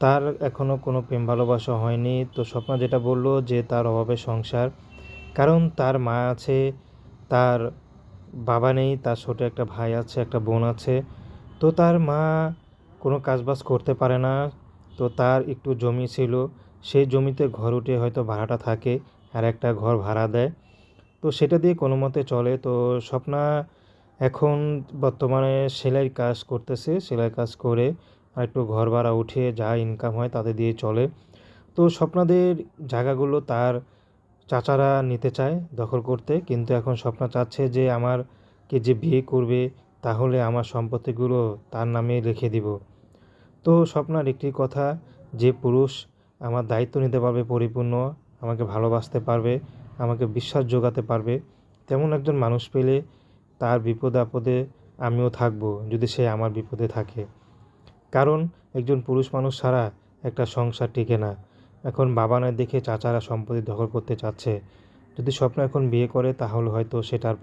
তার এখনও কোনো প্রেম ভালোবাসা হয়নি। তো স্বপ্না যেটা বলল যে তার অভাবে সংসার। কারণ তার মা আছে, তার বাবা নেই, তার ছোট একটা ভাই আছে, একটা বোন আছে। তো তার মা কোনো কাজবাজ করতে পারে না। তো তার একটু জমি ছিল, সেই জমিতে ঘর উঠে হয়তো ভাড়াটা থাকে, আর একটা ঘর ভাড়া দেয়। তো সেটা দিয়ে কোনো মতে চলে। তো স্বপ্না এখন বর্তমানে সেলাইয়ের কাজ করতেছে, সেলাই কাজ করে আর একটু ঘর ভাড়া উঠিয়ে যা ইনকাম হয় তাতে দিয়ে চলে। তো স্বপ্নাদের জায়গাগুলো তার চাচারা নিতে চায় দখল করতে, কিন্তু এখন স্বপ্না চাচ্ছে যে আমারকে যে বিয়ে করবে তাহলে আমার সম্পত্তিগুলো তার নামে লিখে দিব। তো স্বপ্নার একটি কথা, যে পুরুষ আমার দায়িত্ব নিতে পারবে পরিপূর্ণ, আমাকে ভালোবাসতে পারবে, আমাকে বিশ্বাস জোগাতে পারবে, তেমন একজন মানুষ পেলে তার বিপদে আপদে আমিও থাকবো, যদি সে আমার বিপদে থাকে। কারণ একজন পুরুষ মানুষ ছাড়া একটা সংসার টিকে না। এখন বাবা নাই দেখে চাচারা সম্পত্তি দখল করতে চাচ্ছে। যদি স্বপ্ন এখন বিয়ে করে তাহলে হয়তো সেটার